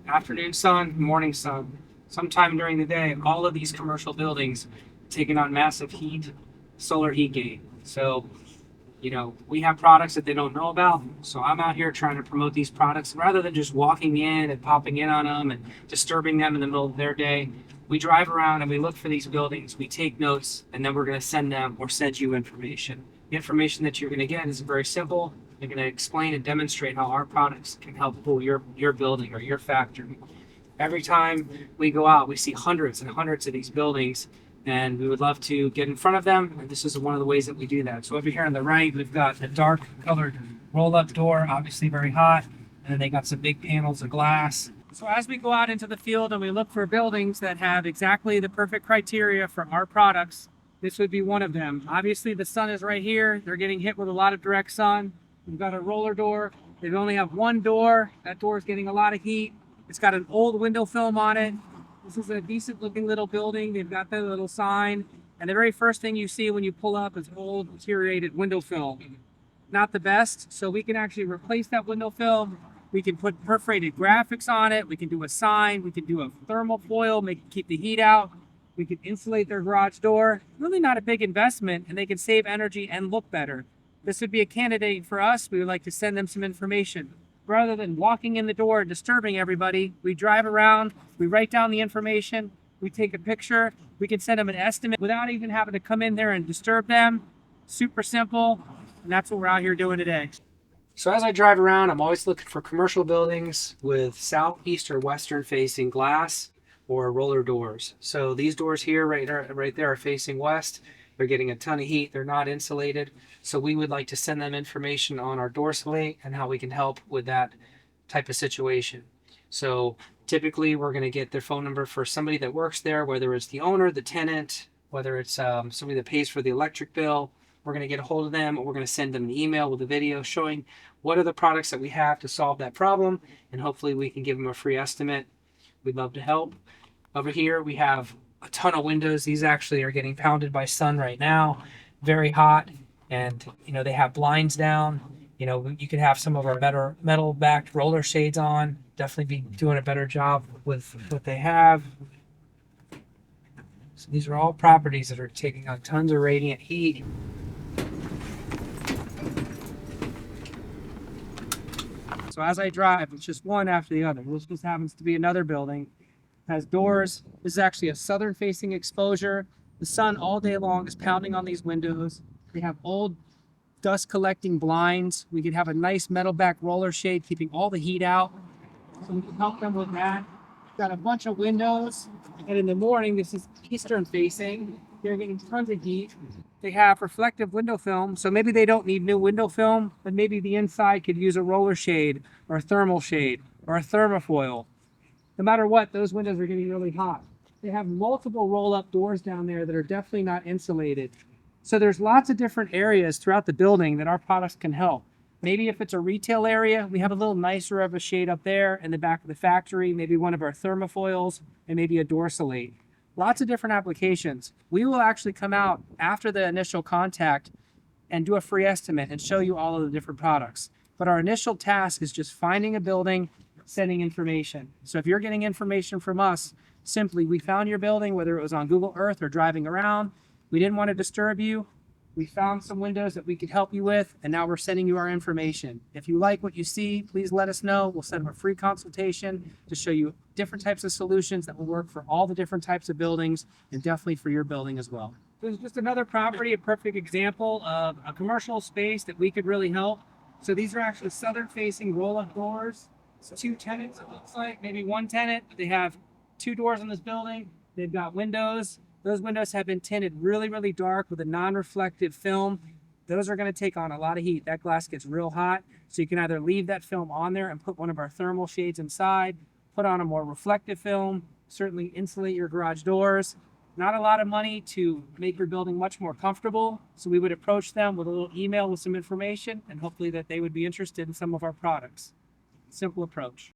afternoon sun, morning sun. Sometime during the day, all of these commercial buildings taking on massive heat, solar heat gain. So, we have products that they don't know about. So I'm out here trying to promote these products rather than just walking in and popping in on them and disturbing them in the middle of their day. We drive around and we look for these buildings, we take notes, and then we're going to send them or send you information. The information that you're going to get is very simple. They're going to explain and demonstrate how our products can help cool your building or your factory. Every time we go out, we see hundreds and hundreds of these buildings, and we would love to get in front of them. And this is one of the ways that we do that. So over here on the right, we've got a dark colored roll-up door, obviously very hot, and then they got some big panels of glass. So as we go out into the field and we look for buildings that have exactly the perfect criteria for our products, this would be one of them. Obviously, the sun is right here. They're getting hit with a lot of direct sun. We've got a roller door. They only have one door. That door is getting a lot of heat. It's got an old window film on it. This is a decent looking little building. They've got that little sign. And the very first thing you see when you pull up is old deteriorated window film. Not the best. So we can actually replace that window film. We can put perforated graphics on it. We can do a sign. We can do a thermal foil, keep the heat out. We can insulate their garage door. Really not a big investment, and they can save energy and look better. This would be a candidate for us. We would like to send them some information. Rather than walking in the door and disturbing everybody, we drive around, we write down the information, we take a picture, we can send them an estimate without even having to come in there and disturb them. Super simple, and that's what we're out here doing today. So as I drive around, I'm always looking for commercial buildings with southeast or western facing glass or roller doors. So these doors here right there are facing west. They're getting a ton of heat. They're not insulated. So we would like to send them information on our door slate and how we can help with that type of situation. So typically we're going to get their phone number for somebody that works there, whether it's the owner, the tenant, whether it's somebody that pays for the electric bill. We're going to get a hold of them, and we're going to send them an email with a video showing what are the products that we have to solve that problem, and hopefully we can give them a free estimate. We'd love to help. Over here we have a ton of windows. These actually are getting pounded by sun right now, very hot, and they have blinds down. You could have some of our metal backed roller shades on. Definitely be doing a better job with what they have. So these are all properties that are taking on tons of radiant heat. So as I drive, it's just one after the other. This just happens to be another building. It has doors. This is actually a southern facing exposure. The sun all day long is pounding on these windows. They have old dust collecting blinds. We could have a nice metal back roller shade keeping all the heat out. So we can help them with that. Got a bunch of windows. And in the morning, this is eastern facing. They're getting tons of heat. They have reflective window film, so maybe they don't need new window film, but maybe the inside could use a roller shade or a thermal shade or a thermofoil. No matter what, those windows are getting really hot. They have multiple roll-up doors down there that are definitely not insulated. So there's lots of different areas throughout the building that our products can help. Maybe if it's a retail area, we have a little nicer of a shade up there in the back of the factory, maybe one of our thermofoils, and maybe a door slate. Lots of different applications. We will actually come out after the initial contact and do a free estimate and show you all of the different products. But our initial task is just finding a building, sending information. So if you're getting information from us, simply we found your building, whether it was on Google Earth or driving around. We didn't want to disturb you. We found some windows that we could help you with, and now we're sending you our information. If you like what you see, please let us know. We'll set up a free consultation to show you different types of solutions that will work for all the different types of buildings, and definitely for your building as well. This is just another property, a perfect example of a commercial space that we could really help. So these are actually southern-facing roll-up doors. It's 2 tenants, it looks like, maybe 1 tenant. They have 2 doors in this building. They've got windows. Those windows have been tinted really, really dark with a non-reflective film. Those are going to take on a lot of heat. That glass gets real hot. So you can either leave that film on there and put one of our thermal shades inside, put on a more reflective film, certainly insulate your garage doors. Not a lot of money to make your building much more comfortable. So we would approach them with a little email with some information, and hopefully that they would be interested in some of our products. Simple approach.